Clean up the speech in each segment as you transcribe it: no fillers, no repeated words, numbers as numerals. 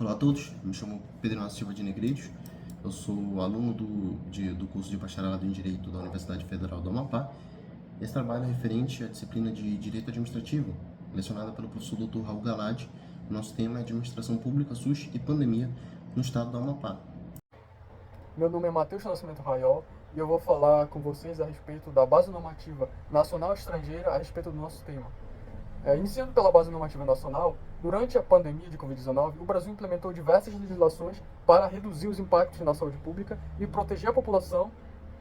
Olá a todos, me chamo Pedro Inácio Silva de Negreiros, eu sou aluno do curso de Bacharelado em Direito da Universidade Federal do Amapá. Esse trabalho é referente à disciplina de Direito Administrativo, lecionada pelo professor Dr. Raul Galad. Nosso tema é Administração Pública, SUS e Pandemia no estado do Amapá. Meu nome é Matheus Nascimento Raiol e eu vou falar com vocês a respeito da Base Normativa Nacional e Estrangeira a respeito do nosso tema. Iniciando pela Base Normativa Nacional, durante a pandemia de Covid-19, o Brasil implementou diversas legislações para reduzir os impactos na saúde pública e proteger a população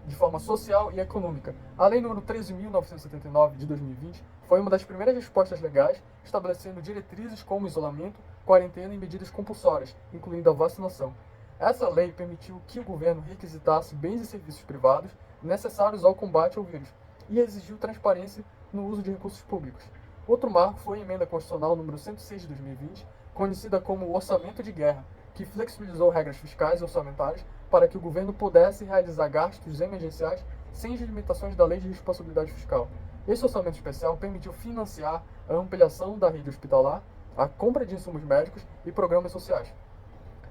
de forma social e econômica. A Lei nº 13.979, de 2020, foi uma das primeiras respostas legais, estabelecendo diretrizes como isolamento, quarentena e medidas compulsórias, incluindo a vacinação. Essa lei permitiu que o governo requisitasse bens e serviços privados necessários ao combate ao vírus e exigiu transparência no uso de recursos públicos. Outro marco foi a Emenda Constitucional número 106 de 2020, conhecida como Orçamento de Guerra, que flexibilizou regras fiscais e orçamentárias para que o governo pudesse realizar gastos emergenciais sem as limitações da Lei de Responsabilidade Fiscal. Esse orçamento especial permitiu financiar a ampliação da rede hospitalar, a compra de insumos médicos e programas sociais.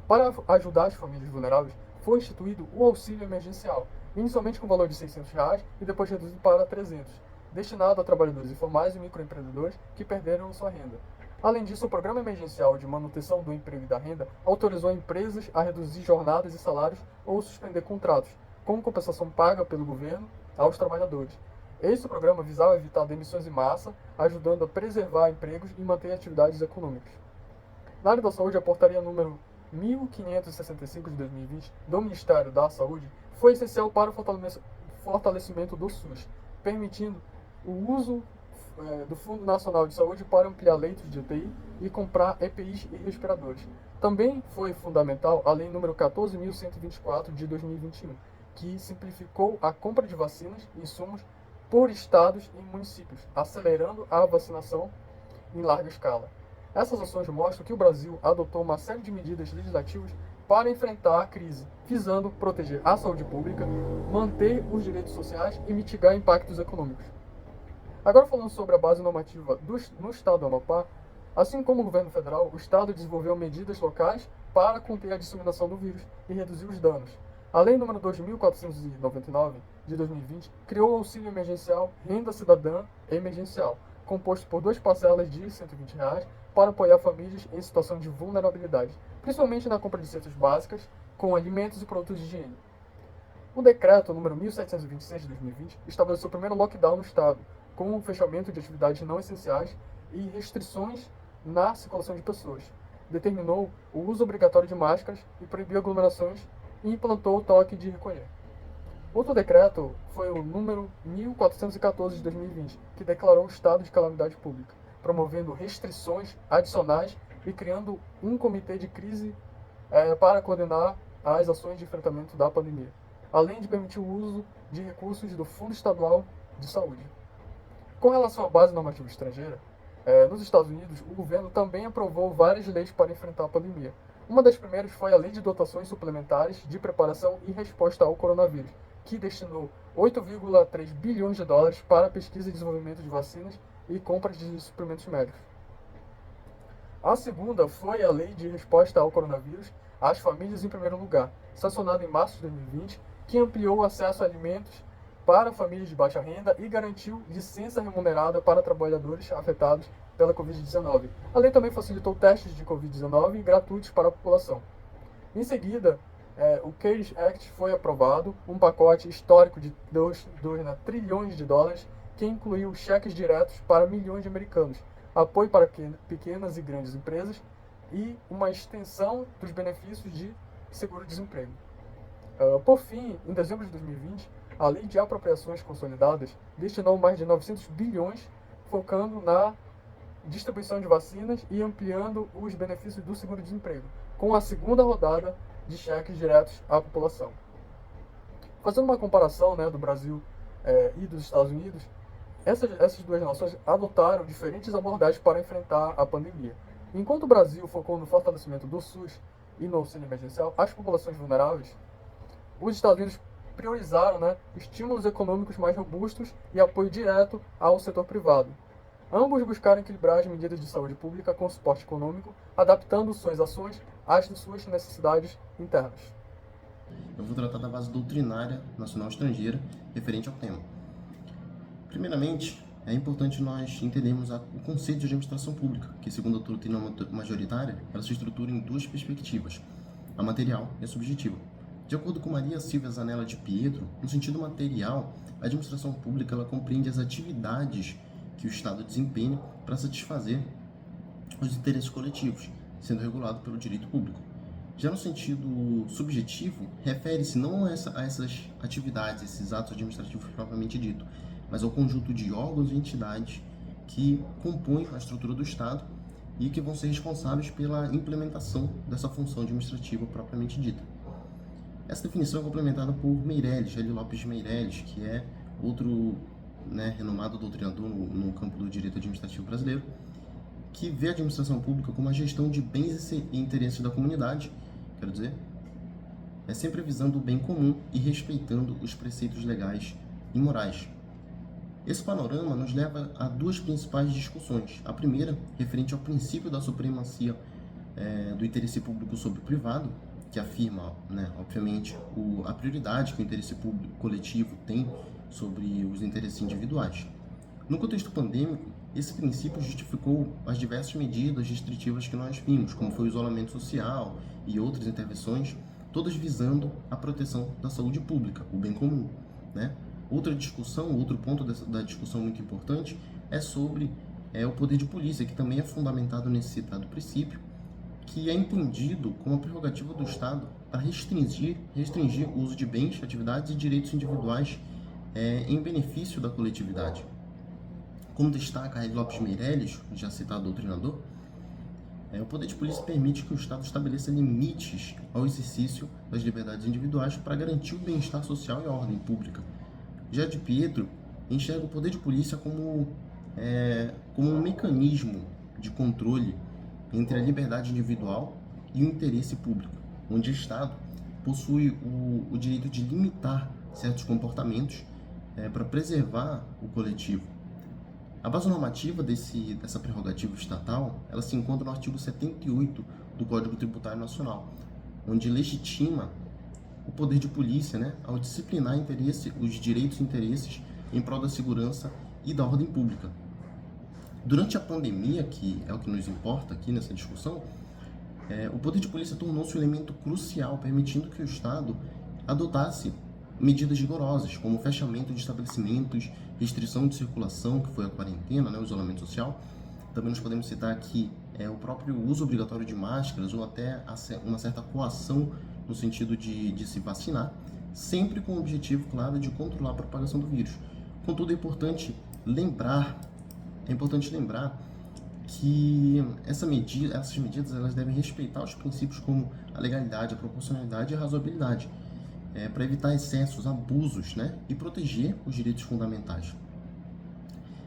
Para ajudar as famílias vulneráveis, foi instituído o auxílio emergencial, inicialmente com valor de R$ 600 e depois reduzido para 300, destinado a trabalhadores informais e microempreendedores que perderam sua renda. Além disso, o Programa Emergencial de Manutenção do Emprego e da Renda autorizou empresas a reduzir jornadas e salários ou suspender contratos, com compensação paga pelo governo aos trabalhadores. Esse programa visava evitar demissões em massa, ajudando a preservar empregos e manter atividades econômicas. Na área da saúde, a portaria número 1565 de 2020 do Ministério da Saúde foi essencial para o fortalecimento do SUS, permitindo o uso do Fundo Nacional de Saúde para ampliar leitos de UTI e comprar EPIs e respiradores. Também foi fundamental a Lei nº 14.124 de 2021, que simplificou a compra de vacinas e insumos por estados e municípios, acelerando a vacinação em larga escala. Essas ações mostram que o Brasil adotou uma série de medidas legislativas para enfrentar a crise, visando proteger a saúde pública, manter os direitos sociais e mitigar impactos econômicos. Agora falando sobre a base normativa no estado do Amapá, assim como o governo federal, o estado desenvolveu medidas locais para conter a disseminação do vírus e reduzir os danos. A Lei nº 2.499, de 2020, criou o auxílio emergencial Renda Cidadã Emergencial, composto por duas parcelas de R$ 120 para apoiar famílias em situação de vulnerabilidade, principalmente na compra de cestas básicas, com alimentos e produtos de higiene. O decreto número 1726 de 2020 estabeleceu o primeiro lockdown no estado, com o fechamento de atividades não essenciais e restrições na circulação de pessoas. Determinou o uso obrigatório de máscaras e proibiu aglomerações e implantou o toque de recolher. Outro decreto foi o número 1414 de 2020, que declarou o estado de calamidade pública, promovendo restrições adicionais e criando um comitê de crise para coordenar as ações de enfrentamento da pandemia, além de permitir o uso de recursos do Fundo Estadual de Saúde. Com relação à base normativa estrangeira, nos Estados Unidos, o governo também aprovou várias leis para enfrentar a pandemia. Uma das primeiras foi a Lei de Dotações Suplementares de Preparação e Resposta ao Coronavírus, que destinou 8,3 bilhões de dólares para a pesquisa e desenvolvimento de vacinas e compras de suprimentos médicos. A segunda foi a Lei de Resposta ao Coronavírus às Famílias em Primeiro Lugar, sancionada em março de 2020, que ampliou o acesso a alimentos para famílias de baixa renda e garantiu licença remunerada para trabalhadores afetados pela Covid-19. A lei também facilitou testes de Covid-19 gratuitos para a população. Em seguida, o CARES Act foi aprovado, um pacote histórico de 2 trilhões de dólares que incluiu cheques diretos para milhões de americanos, apoio para pequenas e grandes empresas e uma extensão dos benefícios de seguro-desemprego. Por fim, em dezembro de 2020, a Lei de Apropriações Consolidadas destinou mais de 900 bilhões, focando na distribuição de vacinas e ampliando os benefícios do seguro-desemprego, com a segunda rodada de cheques diretos à população. Fazendo uma comparação, do Brasil e dos Estados Unidos, essas duas nações adotaram diferentes abordagens para enfrentar a pandemia. Enquanto o Brasil focou no fortalecimento do SUS e no auxílio emergencial às populações vulneráveis, os Estados Unidos priorizaram estímulos econômicos mais robustos e apoio direto ao setor privado. Ambos buscaram equilibrar as medidas de saúde pública com o suporte econômico, adaptando suas ações às suas necessidades internas. Eu vou tratar da base doutrinária nacional estrangeira referente ao tema. Primeiramente, é importante nós entendermos o conceito de administração pública, que, segundo a doutrina majoritária, ela se estrutura em duas perspectivas, a material e a subjetiva. De acordo com Maria Silvia Zanella de Pietro, no sentido material, a administração pública ela compreende as atividades que o Estado desempenha para satisfazer os interesses coletivos, sendo regulado pelo direito público. Já no sentido subjetivo, refere-se não a essas atividades, esses atos administrativos propriamente dito, mas ao conjunto de órgãos e entidades que compõem a estrutura do Estado e que vão ser responsáveis pela implementação dessa função administrativa propriamente dita. Essa definição é complementada por Meirelles, Hélio Lopes de Meirelles, que é outro renomado doutrinador no campo do direito administrativo brasileiro, que vê a administração pública como a gestão de bens e interesses da comunidade, quero dizer, é sempre visando o bem comum e respeitando os preceitos legais e morais. Esse panorama nos leva a duas principais discussões. A primeira, referente ao princípio da supremacia do interesse público sobre o privado, que afirma, obviamente, a prioridade que o interesse público coletivo tem sobre os interesses individuais. No contexto pandêmico, esse princípio justificou as diversas medidas restritivas que nós vimos, como foi o isolamento social e outras intervenções, todas visando a proteção da saúde pública, o bem comum, Outra discussão, outro ponto da discussão muito importante é sobre o poder de polícia, que também é fundamentado nesse citado princípio, que é entendido como a prerrogativa do Estado para restringir o uso de bens, atividades e direitos individuais em benefício da coletividade. Como destaca Hélio Lopes de Meirelles, já citado doutrinador, o poder de polícia permite que o Estado estabeleça limites ao exercício das liberdades individuais para garantir o bem-estar social e a ordem pública. Já de Pietro enxerga o poder de polícia como um mecanismo de controle entre a liberdade individual e o interesse público, onde o Estado possui o direito de limitar certos comportamentos para preservar o coletivo. A base normativa dessa prerrogativa estatal, ela se encontra no artigo 78 do Código Tributário Nacional, onde legitima o poder de polícia, ao disciplinar os direitos e interesses em prol da segurança e da ordem pública. Durante a pandemia, que é o que nos importa aqui nessa discussão, o poder de polícia tornou-se um elemento crucial, permitindo que o Estado adotasse medidas rigorosas, como o fechamento de estabelecimentos, restrição de circulação, que foi a quarentena, o isolamento social. Também nós podemos citar aqui o próprio uso obrigatório de máscaras ou até uma certa coação no sentido de se vacinar, sempre com o objetivo, claro, de controlar a propagação do vírus. Contudo, é importante lembrar que essas medidas elas devem respeitar os princípios como a legalidade, a proporcionalidade e a razoabilidade, para evitar excessos, abusos, e proteger os direitos fundamentais.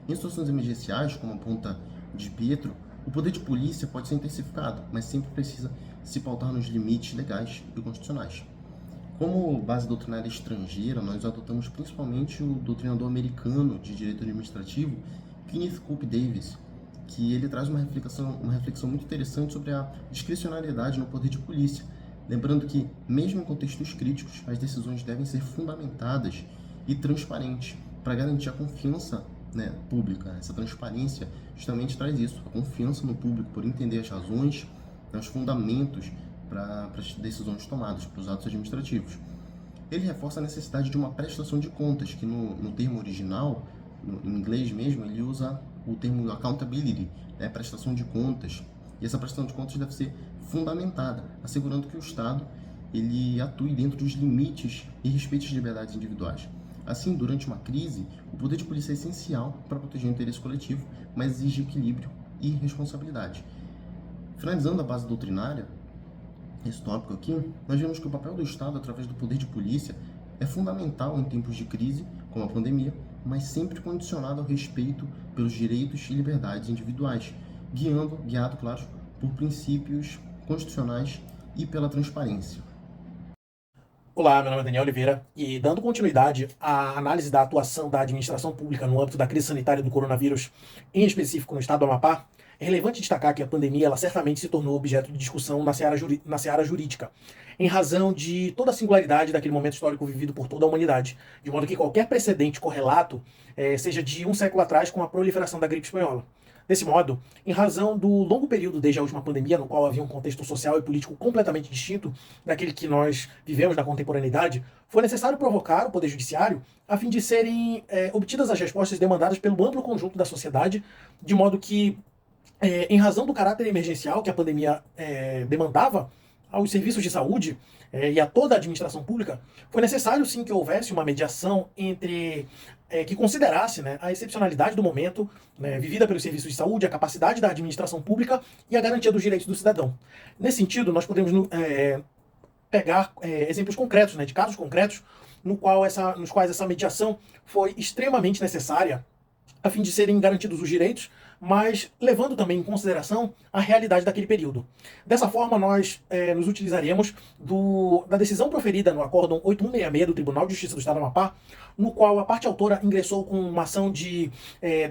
Em situações emergenciais, como aponta de Pietro, o poder de polícia pode ser intensificado, mas sempre precisa se pautar nos limites legais e constitucionais. Como base doutrinária estrangeira, nós adotamos principalmente o doutrinador americano de direito administrativo, Kenneth Cope Davis, que ele traz uma reflexão muito interessante sobre a discricionariedade no poder de polícia, lembrando que, mesmo em contextos críticos, as decisões devem ser fundamentadas e transparentes para garantir a confiança pública. Essa transparência justamente traz isso, a confiança no público por entender as razões, os fundamentos para as decisões tomadas, para os atos administrativos. Ele reforça a necessidade de uma prestação de contas, que no termo original, em inglês mesmo, ele usa o termo accountability, prestação de contas. E essa prestação de contas deve ser fundamentada, assegurando que o Estado ele atue dentro dos limites e respeite as liberdades individuais. Assim, durante uma crise, o poder de polícia é essencial para proteger o interesse coletivo, mas exige equilíbrio e responsabilidade. Finalizando a base doutrinária, esse tópico aqui, nós vemos que o papel do Estado, através do poder de polícia, é fundamental em tempos de crise, como a pandemia, mas sempre condicionado ao respeito pelos direitos e liberdades individuais, guiado, claro, por princípios constitucionais e pela transparência. Olá, meu nome é Daniel Oliveira e, dando continuidade à análise da atuação da administração pública no âmbito da crise sanitária do coronavírus, em específico no estado do Amapá, é relevante destacar que a pandemia ela certamente se tornou objeto de discussão na seara jurídica, em razão de toda a singularidade daquele momento histórico vivido por toda a humanidade, de modo que qualquer precedente correlato seja de um século atrás com a proliferação da gripe espanhola. Desse modo, em razão do longo período desde a última pandemia, no qual havia um contexto social e político completamente distinto daquele que nós vivemos na contemporaneidade, foi necessário provocar o Poder Judiciário a fim de serem obtidas as respostas demandadas pelo amplo conjunto da sociedade, de modo que, em razão do caráter emergencial que a pandemia demandava aos serviços de saúde e a toda a administração pública, foi necessário sim que houvesse uma mediação entre que considerasse, né, a excepcionalidade do momento, né, vivida pelos serviços de saúde, a capacidade da administração pública e a garantia dos direitos do cidadão. Nesse sentido, nós podemos pegar exemplos concretos, né, de casos concretos, nos quais essa mediação foi extremamente necessária a fim de serem garantidos os direitos, mas levando também em consideração a realidade daquele período. Dessa forma, nós nos utilizaremos da decisão proferida no Acórdão 8166 do Tribunal de Justiça do Estado do Amapá, no qual a parte autora ingressou com uma ação de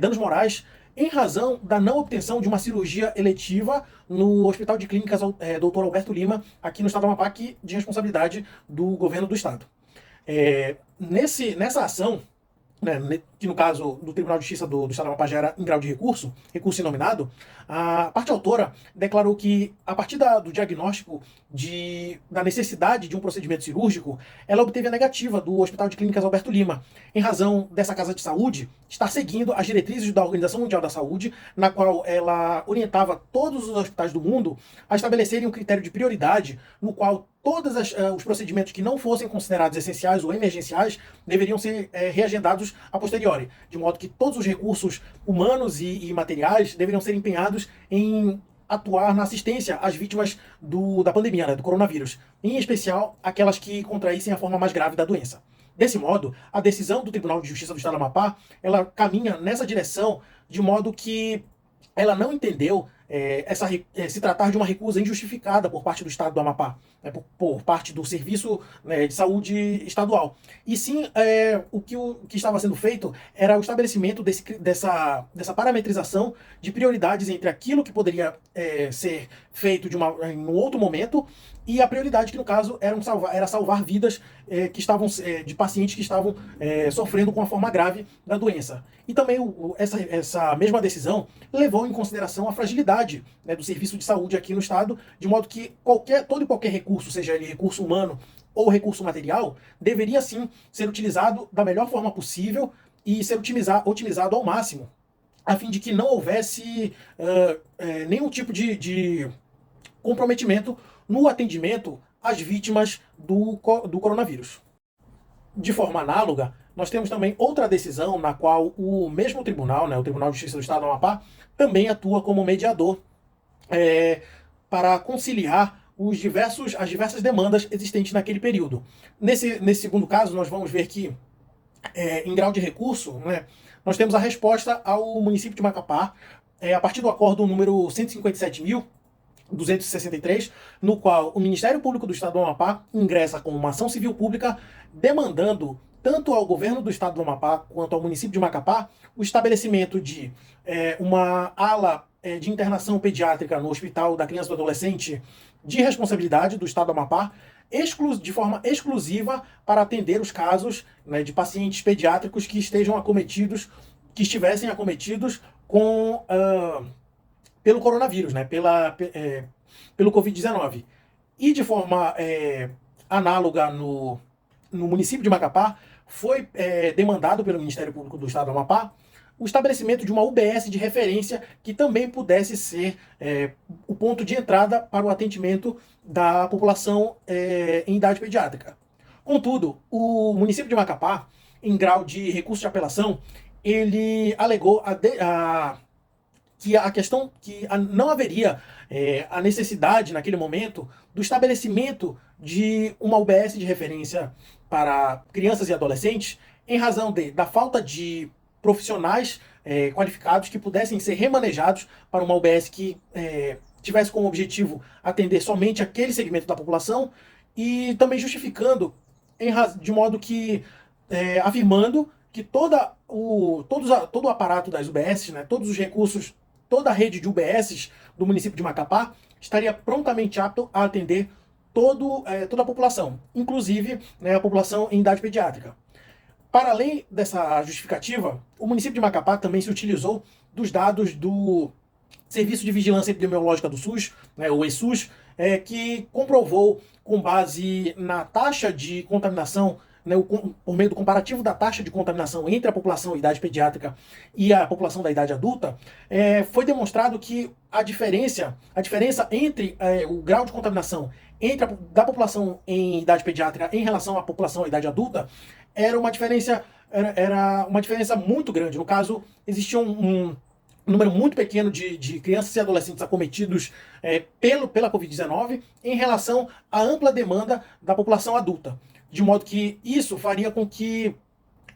danos morais em razão da não obtenção de uma cirurgia eletiva no Hospital de Clínicas Dr. Alberto Lima, aqui no Estado do Amapá, de responsabilidade do governo do Estado. Nessa ação, né, que no caso do Tribunal de Justiça do Estado do Amapá já era em grau de recurso inominado, a parte autora declarou que, a partir do diagnóstico da necessidade de um procedimento cirúrgico, ela obteve a negativa do Hospital de Clínicas Alberto Lima, em razão dessa casa de saúde estar seguindo as diretrizes da Organização Mundial da Saúde, na qual ela orientava todos os hospitais do mundo a estabelecerem um critério de prioridade, no qual todos os procedimentos que não fossem considerados essenciais ou emergenciais deveriam ser reagendados a posteriori, de modo que todos os recursos humanos e materiais deveriam ser empenhados em atuar na assistência às vítimas da pandemia, né, do coronavírus, em especial aquelas que contraíssem a forma mais grave da doença. Desse modo, a decisão do Tribunal de Justiça do Estado do Amapá, ela caminha nessa direção, de modo que ela não entendeu se tratar de uma recusa injustificada por parte do Estado do Amapá, né, por parte do Serviço, né, de Saúde Estadual. E sim, o que estava sendo feito era o estabelecimento dessa parametrização de prioridades entre aquilo que poderia ser feito em um outro momento e a prioridade que, no caso, era salvar vidas de pacientes que estavam sofrendo com a forma grave da doença. E também essa mesma decisão levou em consideração a fragilidade, né, do serviço de saúde aqui no Estado, de modo que todo e qualquer recurso, seja ele recurso humano ou recurso material, deveria sim ser utilizado da melhor forma possível e ser otimizado ao máximo, a fim de que não houvesse nenhum tipo de comprometimento no atendimento às vítimas do coronavírus. De forma análoga, nós temos também outra decisão na qual o mesmo tribunal, né, o Tribunal de Justiça do Estado do Amapá, também atua como mediador para conciliar as diversas demandas existentes naquele período. Nesse segundo caso, nós vamos ver que, em grau de recurso, né, nós temos a resposta ao município de Macapá, a partir do acórdão número 157.263, no qual o Ministério Público do Estado do Amapá ingressa com uma ação civil pública demandando tanto ao governo do Estado do Amapá quanto ao município de Macapá o estabelecimento de uma ala de internação pediátrica no Hospital da Criança e do Adolescente de responsabilidade do Estado do Amapá, de forma exclusiva para atender os casos, né, de pacientes pediátricos que estivessem acometidos pelo coronavírus, né, pelo Covid-19. E de forma análoga no município de Macapá, foi demandado pelo Ministério Público do Estado do Amapá o estabelecimento de uma UBS de referência que também pudesse ser o ponto de entrada para o atendimento da população em idade pediátrica. Contudo, o município de Macapá, em grau de recurso de apelação, ele alegou que não haveria a necessidade, naquele momento, do estabelecimento de uma UBS de referência para crianças e adolescentes, em razão da falta de profissionais qualificados que pudessem ser remanejados para uma UBS que tivesse como objetivo atender somente aquele segmento da população, e também justificando de modo que, afirmando que todo o aparato das UBSs, né, todos os recursos, toda a rede de UBSs do município de Macapá estaria prontamente apto a atender toda a população, inclusive, né, a população em idade pediátrica. Para além dessa justificativa, o município de Macapá também se utilizou dos dados do Serviço de Vigilância Epidemiológica do SUS, né, o ESUS, que comprovou, com base na taxa de contaminação, né, por meio do comparativo da taxa de contaminação entre a população em idade pediátrica e a população da idade adulta, foi demonstrado que a diferença entre o grau de contaminação da população em idade pediátrica em relação à população em idade adulta era uma diferença muito grande. No caso, existia um número muito pequeno de crianças e adolescentes acometidos pela Covid-19 em relação à ampla demanda da população adulta. De modo que isso faria com que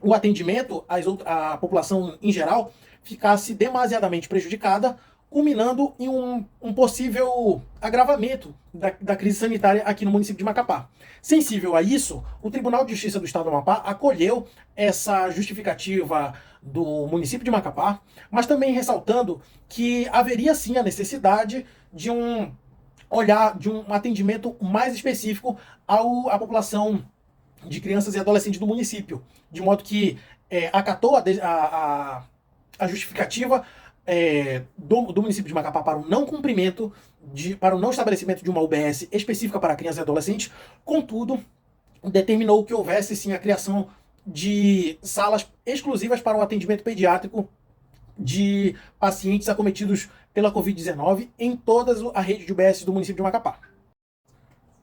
o atendimento à população em geral ficasse demasiadamente prejudicada, culminando em um possível agravamento da crise sanitária aqui no município de Macapá. Sensível a isso, o Tribunal de Justiça do Estado do Amapá acolheu essa justificativa do município de Macapá, mas também ressaltando que haveria sim a necessidade de um atendimento mais específico à população de crianças e adolescentes do município, de modo que acatou a justificativa do município de Macapá para o não cumprimento, para o não estabelecimento de uma UBS específica para crianças e adolescentes. Contudo, determinou que houvesse sim a criação de salas exclusivas para o atendimento pediátrico de pacientes acometidos pela Covid-19 em toda a rede de UBS do município de Macapá.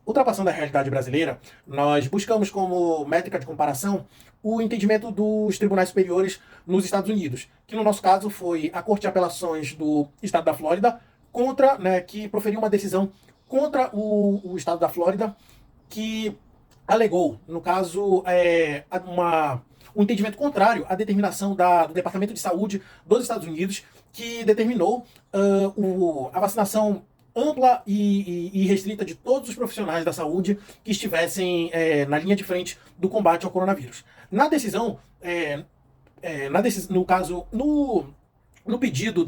Ultrapassando a realidade brasileira, nós buscamos como métrica de comparação o entendimento dos tribunais superiores nos Estados Unidos, que no nosso caso foi a Corte de Apelações do Estado da Flórida, que proferiu uma decisão contra o Estado da Flórida, que alegou, no caso, um entendimento contrário à determinação do Departamento de Saúde dos Estados Unidos, que determinou a vacinação ampla e restrita de todos os profissionais da saúde que estivessem na linha de frente do combate ao coronavírus. Na decisão, no pedido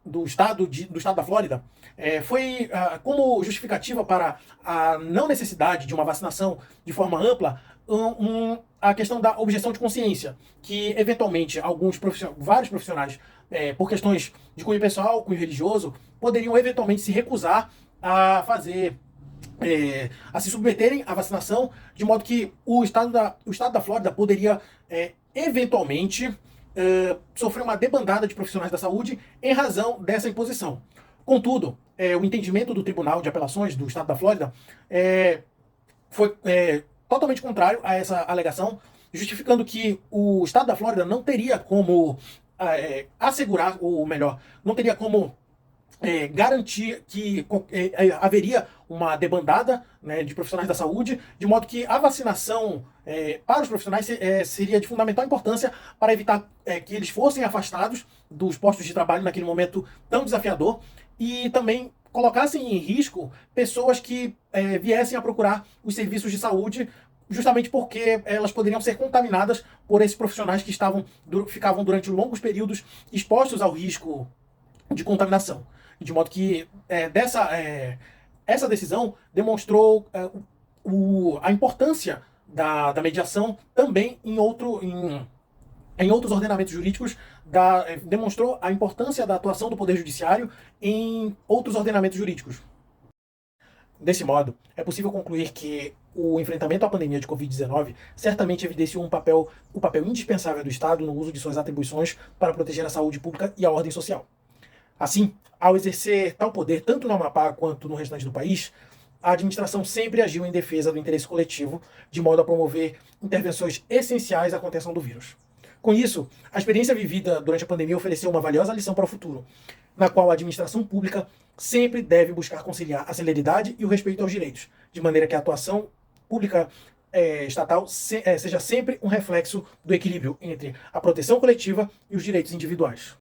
do Estado da Flórida, foi como justificativa para a não necessidade de uma vacinação de forma ampla a questão da objeção de consciência, que eventualmente vários profissionais, por questões de cunho pessoal, cunho religioso, poderiam eventualmente se recusar a se submeterem à vacinação, de modo que o Estado da Flórida poderia eventualmente sofrer uma debandada de profissionais da saúde em razão dessa imposição. Contudo, o entendimento do Tribunal de Apelações do Estado da Flórida foi totalmente contrário a essa alegação, justificando que o Estado da Flórida não teria como assegurar, ou melhor, não teria como garantir que haveria uma debandada, né, de profissionais da saúde, de modo que a vacinação para os profissionais seria de fundamental importância para evitar que eles fossem afastados dos postos de trabalho naquele momento tão desafiador, e também colocassem em risco pessoas que viessem a procurar os serviços de saúde, justamente porque elas poderiam ser contaminadas por esses profissionais que ficavam durante longos períodos expostos ao risco de contaminação. De modo que essa decisão demonstrou a importância da mediação também em outros ordenamentos jurídicos, demonstrou a importância da atuação do Poder Judiciário em outros ordenamentos jurídicos. Desse modo, é possível concluir que o enfrentamento à pandemia de Covid-19 certamente evidenciou o papel indispensável do Estado no uso de suas atribuições para proteger a saúde pública e a ordem social. Assim, ao exercer tal poder tanto no Amapá quanto no restante do país, a administração sempre agiu em defesa do interesse coletivo, de modo a promover intervenções essenciais à contenção do vírus. Com isso, a experiência vivida durante a pandemia ofereceu uma valiosa lição para o futuro, na qual a administração pública sempre deve buscar conciliar a celeridade e o respeito aos direitos, de maneira que a atuação pública estatal seja sempre um reflexo do equilíbrio entre a proteção coletiva e os direitos individuais.